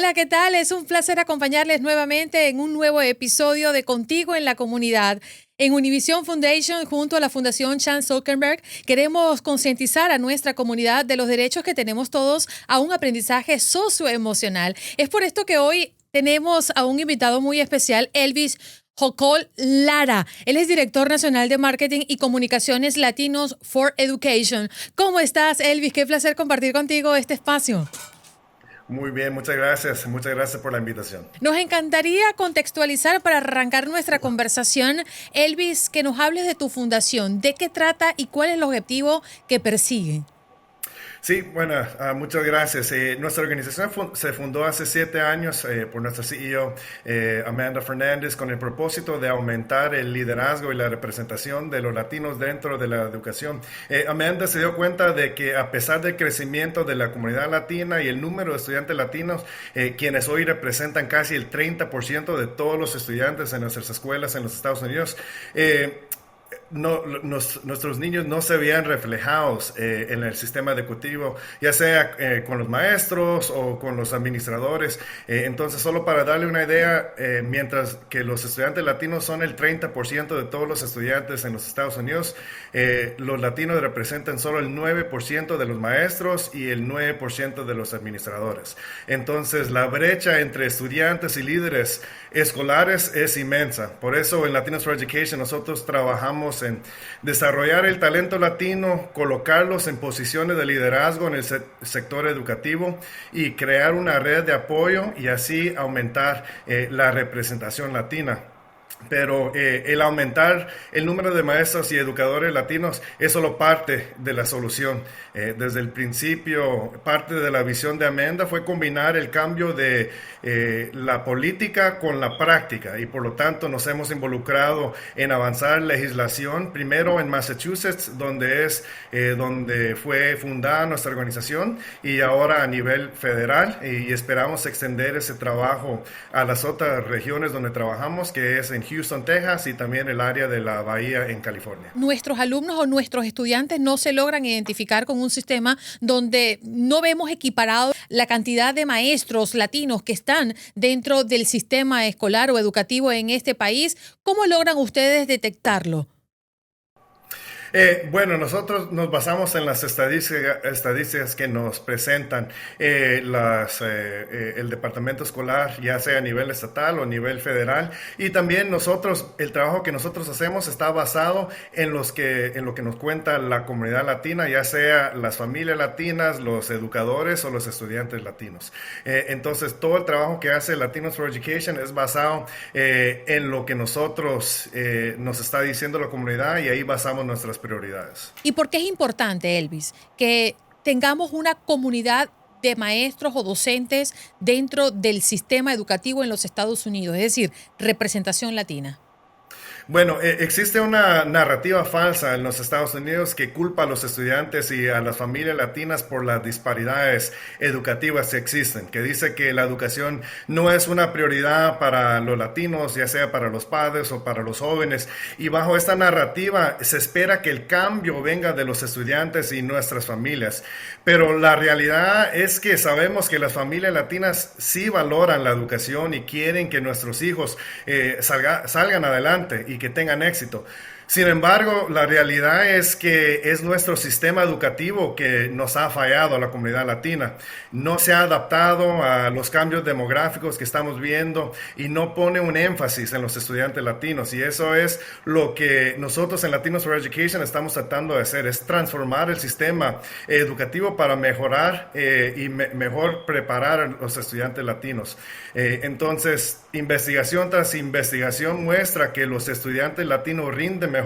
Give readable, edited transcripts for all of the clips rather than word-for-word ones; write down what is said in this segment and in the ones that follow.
Hola, ¿qué tal? Es un placer acompañarles nuevamente en un nuevo episodio de Contigo en la Comunidad. En Univision Foundation, junto a la Fundación Chan Zuckerberg, queremos concientizar a nuestra comunidad de los derechos que tenemos todos a un aprendizaje socioemocional. Es por esto que hoy tenemos a un invitado muy especial, Elvis Jocol Lara. Él es director nacional de marketing y comunicaciones latinos for Education. ¿Cómo estás, Elvis? Qué placer compartir contigo este espacio. Muy bien, muchas gracias. Muchas gracias por la invitación. Nos encantaría contextualizar para arrancar nuestra conversación, Elvis, que nos hables de tu fundación, de qué trata y cuál es el objetivo que persigue. Sí, bueno, muchas gracias. Nuestra organización se fundó hace 7 años por nuestra CEO Amanda Fernández con el propósito de aumentar el liderazgo y la representación de los latinos dentro de la educación. Amanda se dio cuenta de que a pesar del crecimiento de la comunidad latina y el número de estudiantes latinos, quienes hoy representan casi el 30% de todos los estudiantes en nuestras escuelas en los Estados Unidos, nuestros niños no se veían reflejados en el sistema educativo, ya sea con los maestros o con los administradores. Entonces, solo para darle una idea, mientras que los estudiantes latinos son el 30% de todos los estudiantes en los Estados Unidos, los latinos representan solo el 9% de los maestros y el 9% de los administradores. Entonces, la brecha entre estudiantes y líderes escolares es inmensa. Por eso, en Latinos for Education nosotros trabajamos en desarrollar el talento latino, colocarlos en posiciones de liderazgo en el sector educativo y crear una red de apoyo y así aumentar la representación latina. Pero el aumentar el número de maestros y educadores latinos es solo parte de la solución. Desde el principio, parte de la visión de Amanda fue combinar el cambio de la política con la práctica y por lo tanto nos hemos involucrado en avanzar legislación, primero en Massachusetts, donde fue fundada nuestra organización, y ahora a nivel federal, y esperamos extender ese trabajo a las otras regiones donde trabajamos, que es en Houston, Texas, y también el área de la Bahía en California. Nuestros alumnos o nuestros estudiantes no se logran identificar con un sistema donde no vemos equiparado la cantidad de maestros latinos que están dentro del sistema escolar o educativo en este país. ¿Cómo logran ustedes detectarlo? Bueno, nosotros nos basamos en las estadísticas que nos presentan el departamento escolar, ya sea a nivel estatal o a nivel federal, y también el trabajo que nosotros hacemos está basado en lo que nos cuenta la comunidad latina, ya sea las familias latinas, los educadores o los estudiantes latinos. Entonces, todo el trabajo que hace Latinos for Education es basado en lo que nosotros nos está diciendo la comunidad, y ahí basamos nuestras prioridades. ¿Y por qué es importante, Elvis, que tengamos una comunidad de maestros o docentes dentro del sistema educativo en los Estados Unidos? Es decir, representación latina. Bueno, existe una narrativa falsa en los Estados Unidos que culpa a los estudiantes y a las familias latinas por las disparidades educativas que existen, que dice que la educación no es una prioridad para los latinos, ya sea para los padres o para los jóvenes, y bajo esta narrativa se espera que el cambio venga de los estudiantes y nuestras familias. Pero la realidad es que sabemos que las familias latinas sí valoran la educación y quieren que nuestros hijos salgan adelante y que tengan éxito. Sin embargo, la realidad es que es nuestro sistema educativo que nos ha fallado a la comunidad latina. No se ha adaptado a los cambios demográficos que estamos viendo y no pone un énfasis en los estudiantes latinos. Y eso es lo que nosotros en Latinos for Education estamos tratando de hacer, es transformar el sistema educativo para mejorar y mejor preparar a los estudiantes latinos. Entonces, investigación tras investigación muestra que los estudiantes latinos rinden mejor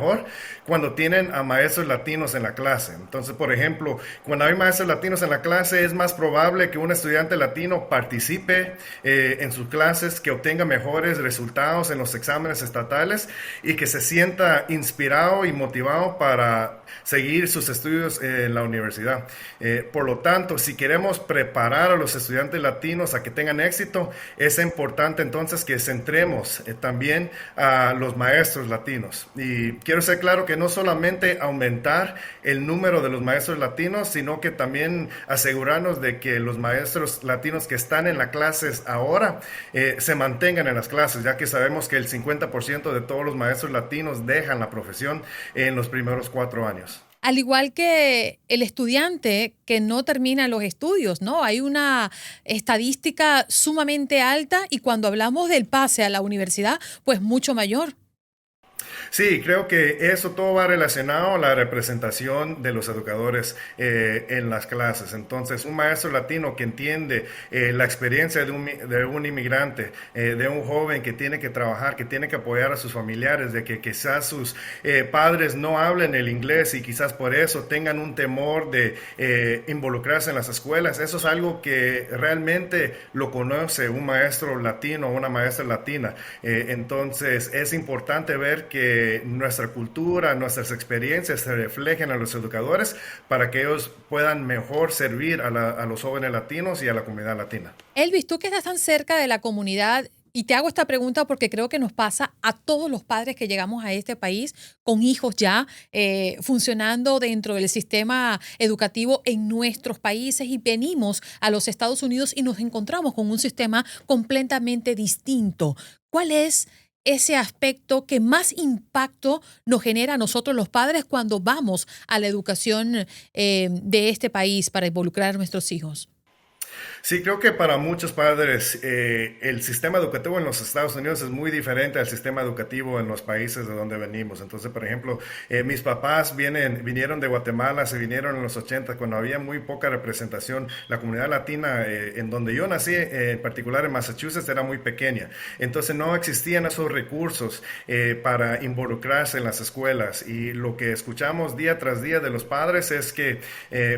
cuando tienen a maestros latinos en la clase. Entonces, por ejemplo, cuando hay maestros latinos en la clase, es más probable que un estudiante latino participe en sus clases, que obtenga mejores resultados en los exámenes estatales y que se sienta inspirado y motivado para seguir sus estudios en la universidad. Por lo tanto, si queremos preparar a los estudiantes latinos a que tengan éxito, es importante entonces que centremos también a los maestros latinos. Y quiero ser claro que no solamente aumentar el número de los maestros latinos, sino que también asegurarnos de que los maestros latinos que están en las clases ahora se mantengan en las clases, ya que sabemos que el 50% de todos los maestros latinos dejan la profesión en los primeros 4 años. Al igual que el estudiante que no termina los estudios, ¿no? Hay una estadística sumamente alta y cuando hablamos del pase a la universidad, pues mucho mayor. Sí, creo que eso todo va relacionado a la representación de los educadores en las clases. Entonces, un maestro latino que entiende la experiencia de un inmigrante, de un joven que tiene que trabajar, que tiene que apoyar a sus familiares, de que quizás sus padres no hablen el inglés y quizás por eso tengan un temor de involucrarse en las escuelas. Eso es algo que realmente lo conoce un maestro latino o una maestra latina. Entonces, es importante ver que nuestra cultura, nuestras experiencias se reflejen a los educadores para que ellos puedan mejor servir a los jóvenes latinos y a la comunidad latina. Elvis, tú que estás tan cerca de la comunidad, y te hago esta pregunta porque creo que nos pasa a todos los padres que llegamos a este país con hijos ya funcionando dentro del sistema educativo en nuestros países y venimos a los Estados Unidos y nos encontramos con un sistema completamente distinto. ¿Cuál es ese aspecto que más impacto nos genera a nosotros los padres cuando vamos a la educación de este país para involucrar a nuestros hijos? Sí, creo que para muchos padres el sistema educativo en los Estados Unidos es muy diferente al sistema educativo en los países de donde venimos. Entonces, por ejemplo, mis papás vinieron de Guatemala, se vinieron en los 80 cuando había muy poca representación. La comunidad latina en donde yo nací, en particular en Massachusetts, era muy pequeña. Entonces no existían esos recursos para involucrarse en las escuelas. Y lo que escuchamos día tras día de los padres es que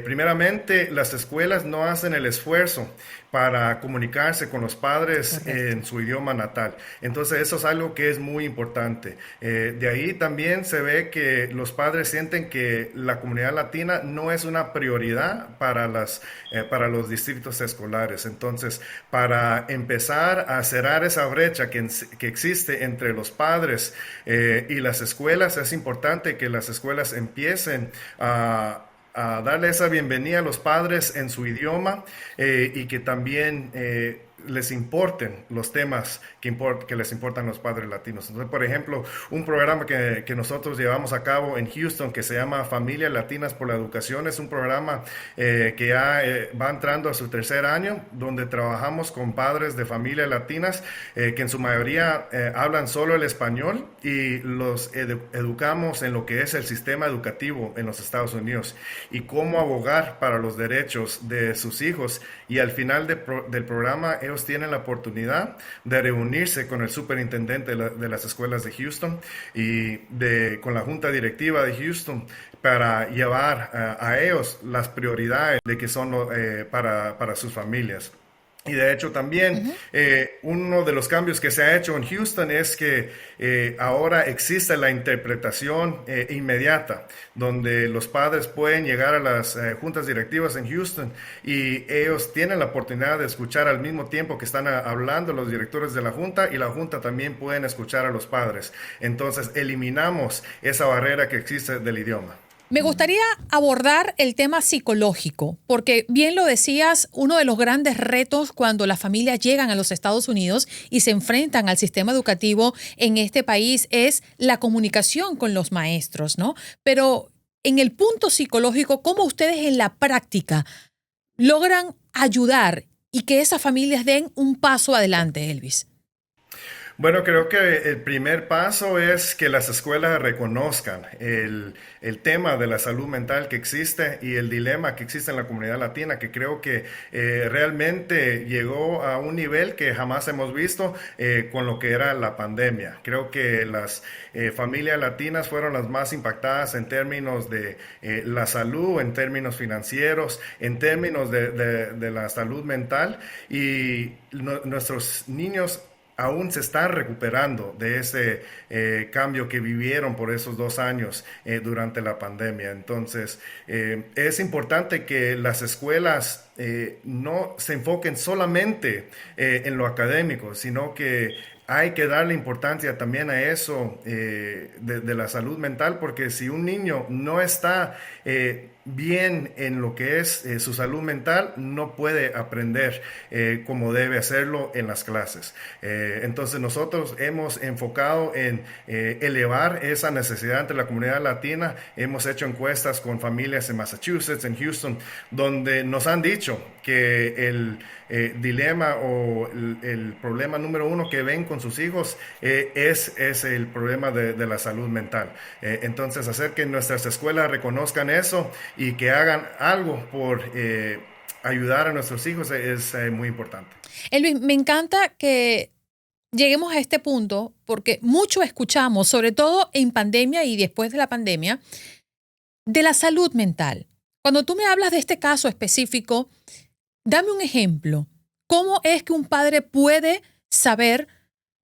primeramente las escuelas no hacen el esfuerzo para comunicarse con los padres en su idioma natal. Entonces eso es algo que es muy importante. De ahí también se ve que los padres sienten que la comunidad latina no es una prioridad para los distritos escolares. Entonces, para empezar a cerrar esa brecha que existe entre los padres y las escuelas, es importante que las escuelas empiecen a darle esa bienvenida a los padres en su idioma y que también les importen los temas que les importan a los padres latinos. Entonces, por ejemplo, un programa que nosotros llevamos a cabo en Houston que se llama Familias Latinas por la Educación es un programa que ya va entrando a su 3er año, donde trabajamos con padres de familias latinas que en su mayoría hablan solo el español y los educamos en lo que es el sistema educativo en los Estados Unidos y cómo abogar para los derechos de sus hijos. Y al final del programa ellos tienen la oportunidad de reunirse con el superintendente de las escuelas de Houston y con la junta directiva de Houston para llevar a ellos las prioridades de que son para sus familias. Y de hecho también uno de los cambios que se ha hecho en Houston es que ahora existe la interpretación inmediata, donde los padres pueden llegar a las juntas directivas en Houston y ellos tienen la oportunidad de escuchar al mismo tiempo que están hablando los directores de la junta y la junta también pueden escuchar a los padres. Entonces eliminamos esa barrera que existe del idioma. Me gustaría abordar el tema psicológico, porque bien lo decías, uno de los grandes retos cuando las familias llegan a los Estados Unidos y se enfrentan al sistema educativo en este país es la comunicación con los maestros, ¿no? Pero en el punto psicológico, ¿cómo ustedes en la práctica logran ayudar y que esas familias den un paso adelante, Elvis? Bueno, creo que el primer paso es que las escuelas reconozcan el tema de la salud mental que existe y el dilema que existe en la comunidad latina, que creo que realmente llegó a un nivel que jamás hemos visto con lo que era la pandemia. Creo que las familias latinas fueron las más impactadas en términos de la salud, en términos financieros, en términos de la salud mental y nuestros niños aún se están recuperando de ese cambio que vivieron por esos 2 años durante la pandemia. Entonces, es importante que las escuelas no se enfoquen solamente en lo académico, sino que hay que darle importancia también a eso de la salud mental, porque si un niño no está bien en lo que es su salud mental, no puede aprender como debe hacerlo en las clases. Entonces nosotros hemos enfocado en elevar esa necesidad entre la comunidad latina. Hemos hecho encuestas con familias en Massachusetts, en Houston, donde nos han dicho que el dilema o el problema número uno que ven con sus hijos es el problema de la salud mental. Entonces, hacer que nuestras escuelas reconozcan eso y que hagan algo por ayudar a nuestros hijos es muy importante. Elvis, me encanta que lleguemos a este punto porque mucho escuchamos, sobre todo en pandemia y después de la pandemia, de la salud mental. Cuando tú me hablas de este caso específico, dame un ejemplo. ¿Cómo es que un padre puede saber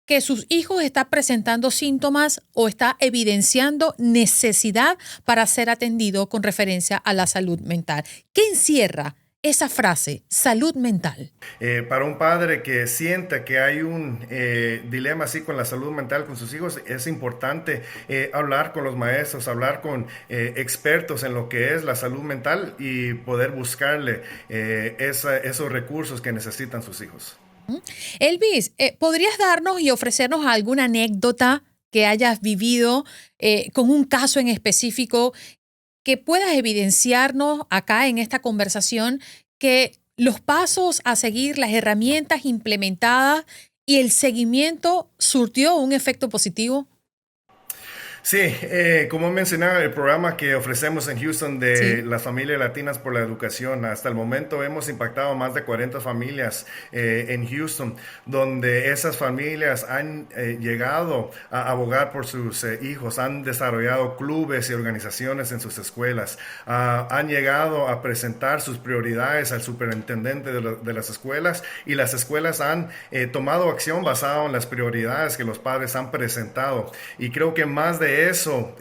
que sus hijos están presentando síntomas o está evidenciando necesidad para ser atendido con referencia a la salud mental? ¿Qué encierra esa frase, salud mental? Para un padre que sienta que hay un dilema así con la salud mental con sus hijos, es importante hablar con los maestros, hablar con expertos en lo que es la salud mental y poder buscarle esos recursos que necesitan sus hijos. Elvis, ¿podrías darnos y ofrecernos alguna anécdota que hayas vivido con un caso en específico que puedas evidenciarnos acá en esta conversación que los pasos a seguir, las herramientas implementadas y el seguimiento surtió un efecto positivo? Sí, como mencionaba, el programa que ofrecemos en Houston de Sí. las familias latinas por la educación, hasta el momento hemos impactado más de 40 familias en Houston, donde esas familias han llegado a abogar por sus hijos, han desarrollado clubes y organizaciones en sus escuelas, han llegado a presentar sus prioridades al superintendente de las escuelas y las escuelas han tomado acción basada en las prioridades que los padres han presentado. Y creo que más de eso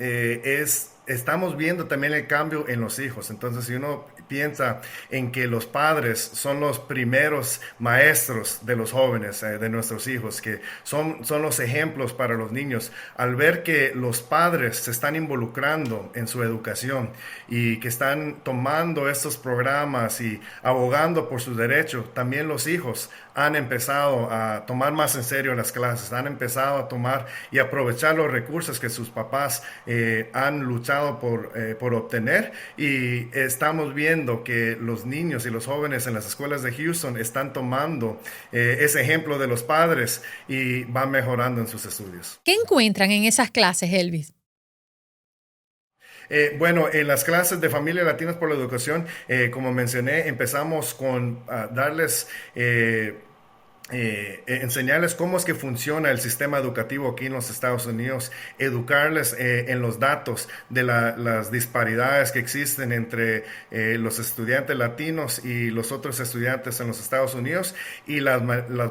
estamos viendo también el cambio en los hijos. Entonces, si uno piensa en que los padres son los primeros maestros de los jóvenes, de nuestros hijos, que son los ejemplos para los niños, al ver que los padres se están involucrando en su educación y que están tomando estos programas y abogando por sus derechos, también los hijos han empezado a tomar más en serio las clases, han empezado a tomar y aprovechar los recursos que sus papás han luchado por obtener, y estamos viendo que los niños y los jóvenes en las escuelas de Houston están tomando ese ejemplo de los padres y van mejorando en sus estudios. ¿Qué encuentran en esas clases, Elvis? Bueno, en las clases de Familias Latinas por la Educación, como mencioné, empezamos con darles enseñarles cómo es que funciona el sistema educativo aquí en los Estados Unidos, educarles en los datos de las disparidades que existen entre los estudiantes latinos y los otros estudiantes en los Estados Unidos, y las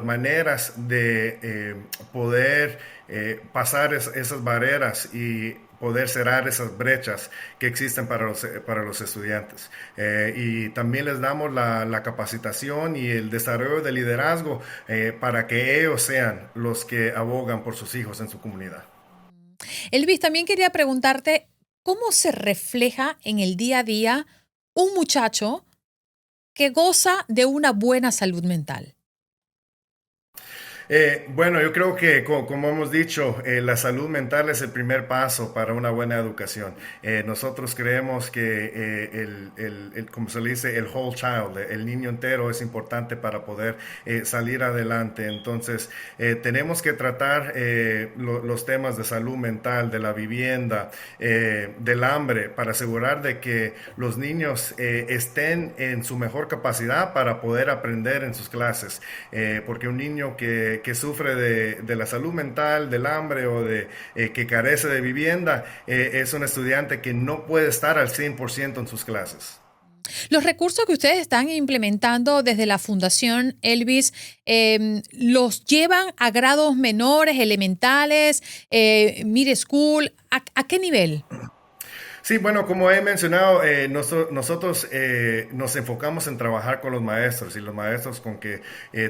maneras de poder pasar esas barreras y poder cerrar esas brechas que existen para los estudiantes. Y también les damos la capacitación y el desarrollo de liderazgo para que ellos sean los que abogan por sus hijos en su comunidad. Elvis, también quería preguntarte, ¿cómo se refleja en el día a día un muchacho que goza de una buena salud mental? Bueno, yo creo que como hemos dicho, la salud mental es el primer paso para una buena educación. Nosotros creemos que como se le dice, el whole child, el niño entero es importante para poder salir adelante. Entonces, tenemos que tratar los temas de salud mental, de la vivienda, del hambre, para asegurar de que los niños estén en su mejor capacidad para poder aprender en sus clases. Porque un niño que sufre de la salud mental, del hambre o que carece de vivienda, es un estudiante que no puede estar al 100% en sus clases. Los recursos que ustedes están implementando desde la Fundación Elvis, ¿los llevan a grados menores, elementales, middle school? ¿A qué nivel? Sí, bueno, como he mencionado, nosotros nos enfocamos en trabajar con los maestros y los maestros con que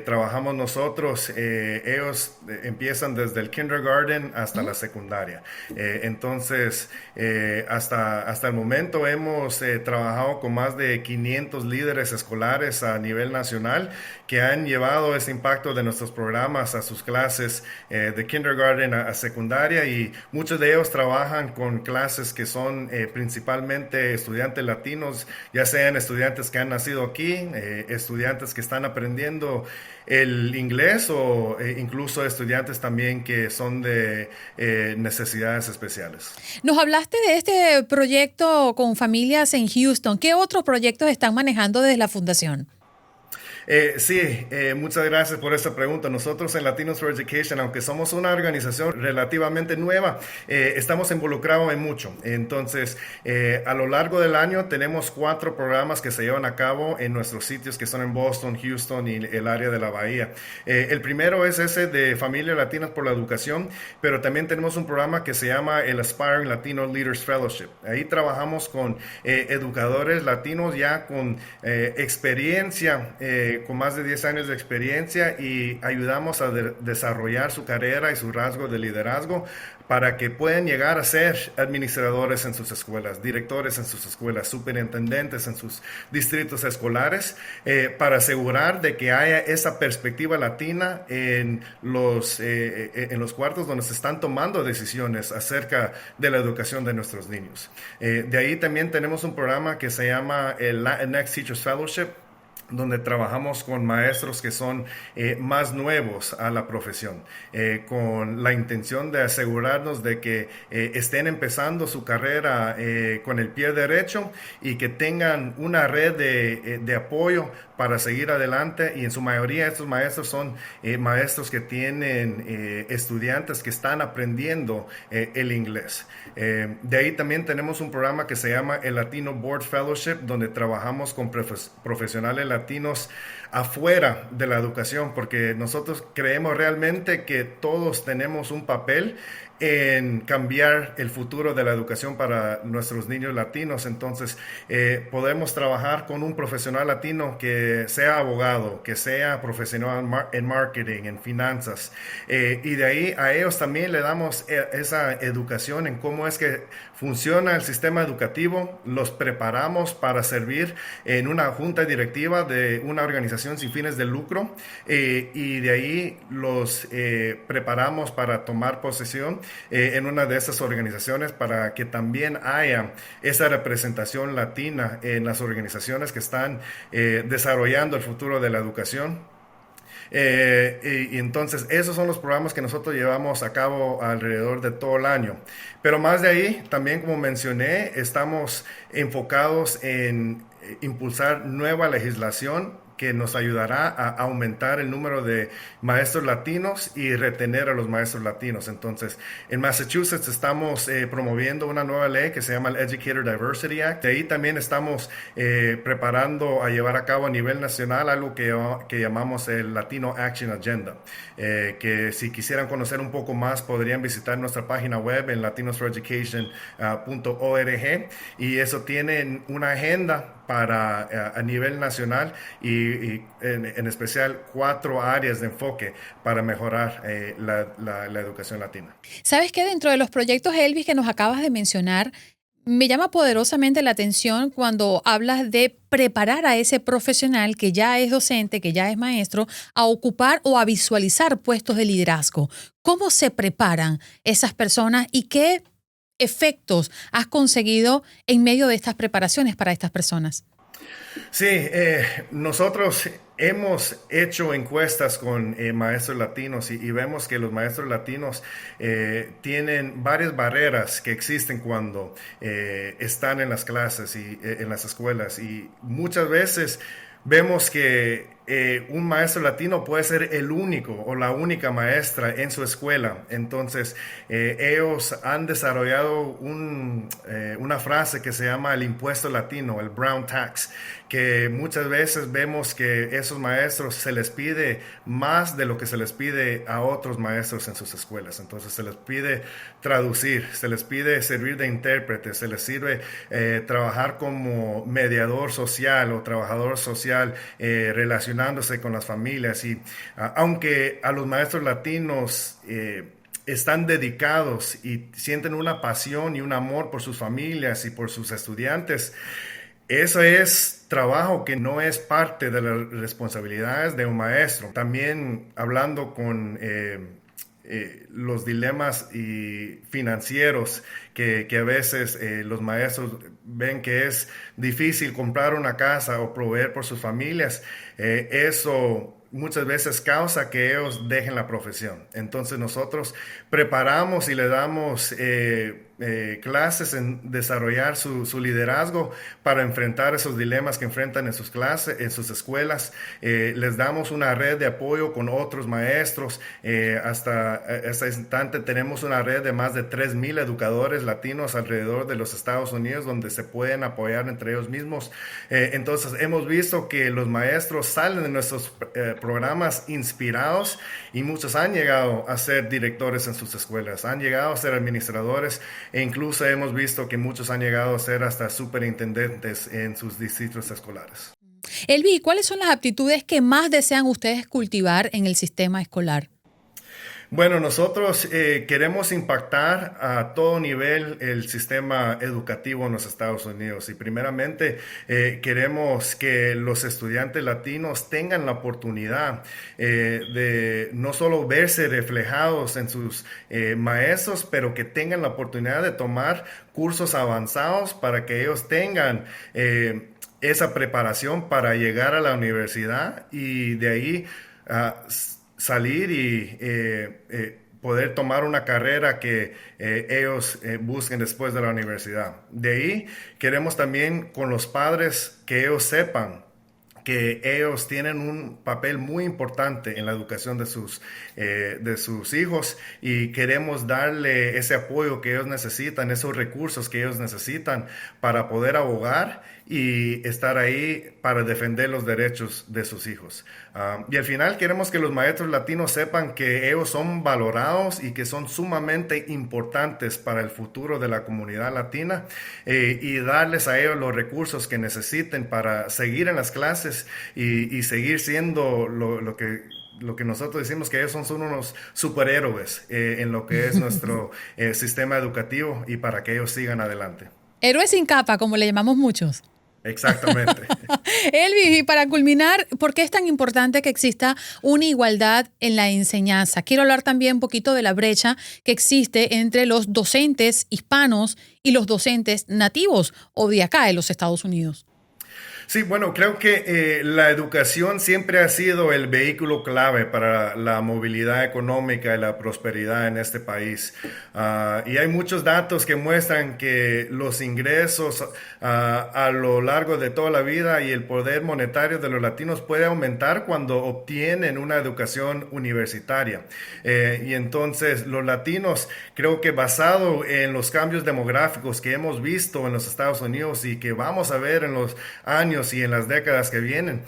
trabajamos nosotros, ellos empiezan desde el kindergarten hasta la secundaria. Entonces, hasta el momento hemos trabajado con más de 500 líderes escolares a nivel nacional que han llevado ese impacto de nuestros programas a sus clases de kindergarten a secundaria, y muchos de ellos trabajan con clases que son principalmente estudiantes latinos, ya sean estudiantes que han nacido aquí, estudiantes que están aprendiendo el inglés o incluso estudiantes también que son de necesidades especiales. Nos hablaste de este proyecto con familias en Houston. ¿Qué otros proyectos están manejando desde la fundación? Sí, muchas gracias por esta pregunta. Nosotros en Latinos for Education, aunque somos una organización relativamente nueva, estamos involucrados en mucho. Entonces, a lo largo del año tenemos 4 programas que se llevan a cabo en nuestros sitios que son en Boston, Houston y el área de la Bahía. El primero es ese de Familias Latinas por la Educación, pero también tenemos un programa que se llama el Aspiring Latino Leaders Fellowship. Ahí trabajamos con educadores latinos ya con experiencia, con más de 10 años de experiencia, y ayudamos a desarrollar su carrera y su rasgo de liderazgo para que puedan llegar a ser administradores en sus escuelas, directores en sus escuelas, superintendentes en sus distritos escolares, para asegurar de que haya esa perspectiva latina en los cuartos donde se están tomando decisiones acerca de la educación de nuestros niños. De ahí también tenemos un programa que se llama el Latinx Teachers Fellowship, donde trabajamos con maestros que son más nuevos a la profesión, con la intención de asegurarnos de que estén empezando su carrera con el pie derecho y que tengan una red de apoyo para seguir adelante. Y en su mayoría estos maestros son maestros que tienen estudiantes que están aprendiendo el inglés. De ahí también tenemos un programa que se llama el Latino Board Fellowship, donde trabajamos con profesionales latinos afuera de la educación, porque nosotros creemos realmente que todos tenemos un papel en cambiar el futuro de la educación para nuestros niños latinos. Entonces, podemos trabajar con un profesional latino que sea abogado, que sea profesional en marketing, en finanzas, y de ahí a ellos también le damos esa educación en cómo es que funciona el sistema educativo. Los preparamos para servir en una junta directiva de una organización sin fines de lucro, y de ahí los preparamos para tomar posesión en una de esas organizaciones, para que también haya esa representación latina en las organizaciones que están desarrollando el futuro de la educación. Y entonces esos son los programas que nosotros llevamos a cabo alrededor de todo el año. Pero más de ahí, también como mencioné, estamos enfocados en impulsar nueva legislación que nos ayudará a aumentar el número de maestros latinos y retener a los maestros latinos. Entonces, en Massachusetts estamos promoviendo una nueva ley que se llama el Educator Diversity Act. De ahí también estamos preparando a llevar a cabo a nivel nacional algo que llamamos el Latino Action Agenda, que si quisieran conocer un poco más podrían visitar nuestra página web en latinosforeducation.org, y eso tiene una agenda para a nivel nacional y en especial 4 áreas de enfoque para mejorar la educación latina. ¿Sabes qué? Dentro de los proyectos, Elvis, que nos acabas de mencionar, me llama poderosamente la atención cuando hablas de preparar a ese profesional que ya es docente, que ya es maestro, a ocupar o a visualizar puestos de liderazgo. ¿Cómo se preparan esas personas y qué efectos has conseguido en medio de estas preparaciones para estas personas? Sí, nosotros hemos hecho encuestas con maestros latinos y vemos que los maestros latinos tienen varias barreras que existen cuando están en las clases y en las escuelas, y muchas veces vemos que un maestro latino puede ser el único o la única maestra en su escuela. Entonces, ellos han desarrollado una frase que se llama el impuesto latino, el brown tax, que muchas veces vemos que esos maestros se les pide más de lo que se les pide a otros maestros en sus escuelas. Entonces, se les pide traducir, se les pide servir de intérprete, se les sirve trabajar como mediador social o trabajador social relacionándose con las familias. Y aunque a los maestros latinos están dedicados y sienten una pasión y un amor por sus familias y por sus estudiantes, eso es trabajo que no es parte de las responsabilidades de un maestro. También hablando con los dilemas financieros que a veces los maestros ven que es difícil comprar una casa o proveer por sus familias, eso muchas veces causa que ellos dejen la profesión. Entonces nosotros preparamos y le damos clases en desarrollar su liderazgo para enfrentar esos dilemas que enfrentan en sus clases, en sus escuelas. Les damos una red de apoyo con otros maestros. Hasta este instante tenemos una red de más de 3,000 educadores latinos alrededor de los Estados Unidos donde se pueden apoyar entre ellos mismos. Entonces hemos visto que los maestros salen de nuestros programas inspirados y muchos han llegado a ser directores en sus escuelas, han llegado a ser administradores e incluso hemos visto que muchos han llegado a ser hasta superintendentes en sus distritos escolares. Elvi, ¿cuáles son las aptitudes que más desean ustedes cultivar en el sistema escolar? Bueno, nosotros queremos impactar a todo nivel el sistema educativo en los Estados Unidos y primeramente queremos que los estudiantes latinos tengan la oportunidad de no solo verse reflejados en sus maestros, pero que tengan la oportunidad de tomar cursos avanzados para que ellos tengan esa preparación para llegar a la universidad y de ahí salir y poder tomar una carrera que ellos busquen después de la universidad. De ahí queremos también con los padres que ellos sepan que ellos tienen un papel muy importante en la educación de sus hijos y queremos darle ese apoyo que ellos necesitan, esos recursos que ellos necesitan para poder abogar y estar ahí para defender los derechos de sus hijos. Y al final queremos que los maestros latinos sepan que ellos son valorados y que son sumamente importantes para el futuro de la comunidad latina y darles a ellos los recursos que necesiten para seguir en las clases y seguir siendo lo que nosotros decimos que ellos son unos superhéroes en lo que es nuestro sistema educativo y para que ellos sigan adelante. Héroes sin capa, como le llamamos muchos. Exactamente. Elvi, y para culminar, ¿por qué es tan importante que exista una igualdad en la enseñanza? Quiero hablar también un poquito de la brecha que existe entre los docentes hispanos y los docentes nativos o de acá en los Estados Unidos. Sí, bueno, creo que la educación siempre ha sido el vehículo clave para la movilidad económica y la prosperidad en este país. Y hay muchos datos que muestran que los ingresos a lo largo de toda la vida y el poder monetario de los latinos puede aumentar cuando obtienen una educación universitaria. Y entonces los latinos, creo que basado en los cambios demográficos que hemos visto en los Estados Unidos y que vamos a ver en los años y en las décadas que vienen,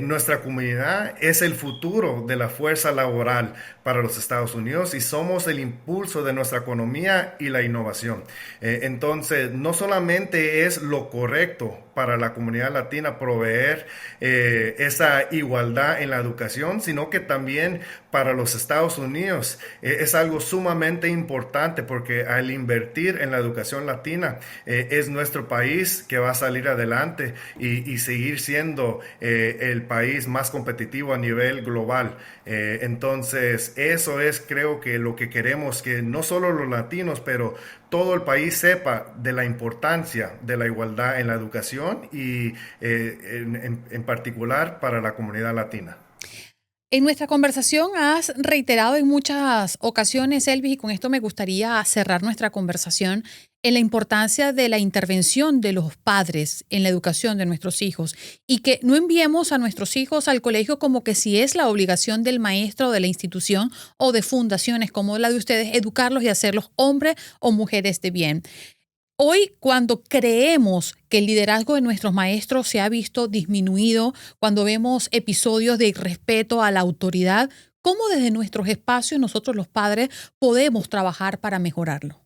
nuestra comunidad es el futuro de la fuerza laboral para los Estados Unidos y somos el impulso de nuestra economía y la innovación. Entonces, no solamente es lo correcto para la comunidad latina proveer esa igualdad en la educación, sino que también para los Estados Unidos es algo sumamente importante porque al invertir en la educación latina es nuestro país que va a salir adelante y seguir siendo el país más competitivo a nivel global. Entonces, eso es, creo que lo que queremos, que no solo los latinos, pero todo el país sepa de la importancia de la igualdad en la educación y en particular para la comunidad latina. En nuestra conversación has reiterado en muchas ocasiones, Elvis, y con esto me gustaría cerrar nuestra conversación, en la importancia de la intervención de los padres en la educación de nuestros hijos y que no enviemos a nuestros hijos al colegio como que si es la obligación del maestro o de la institución o de fundaciones como la de ustedes, educarlos y hacerlos hombres o mujeres de bien. Hoy, cuando creemos que el liderazgo de nuestros maestros se ha visto disminuido, cuando vemos episodios de irrespeto a la autoridad, ¿cómo desde nuestros espacios nosotros los padres podemos trabajar para mejorarlo?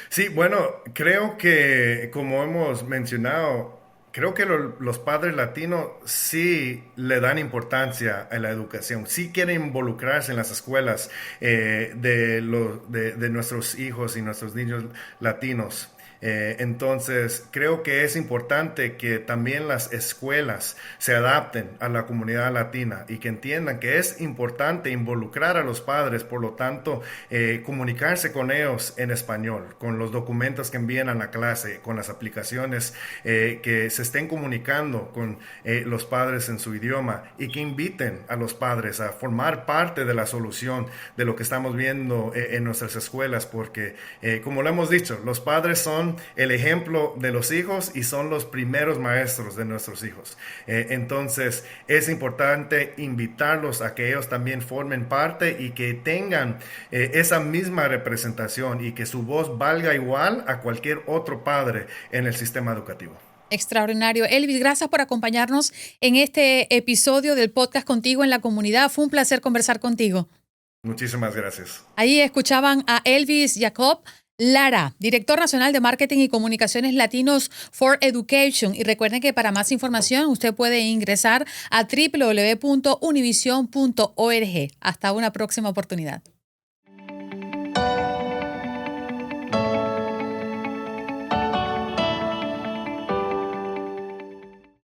Sí, bueno, creo que como hemos mencionado, creo que los padres latinos sí le dan importancia a la educación, sí quieren involucrarse en las escuelas de nuestros hijos y nuestros niños latinos. Entonces, creo que es importante que también las escuelas se adapten a la comunidad latina y que entiendan que es importante involucrar a los padres, por lo tanto, comunicarse con ellos en español, con los documentos que envían a la clase, con las aplicaciones, que se estén comunicando con los padres en su idioma y que inviten a los padres a formar parte de la solución de lo que estamos viendo en nuestras escuelas, porque como lo hemos dicho, los padres son el ejemplo de los hijos y son los primeros maestros de nuestros hijos. Entonces es importante invitarlos a que ellos también formen parte y que tengan esa misma representación y que su voz valga igual a cualquier otro padre en el sistema educativo. Extraordinario. Elvis, gracias por acompañarnos en este episodio del podcast Contigo en la Comunidad. Fue un placer conversar contigo. Muchísimas gracias. Ahí escuchaban a Elvis Jacob Lara, director nacional de marketing y comunicaciones latinos for Education. Y recuerden que para más información usted puede ingresar a www.univision.org. Hasta una próxima oportunidad.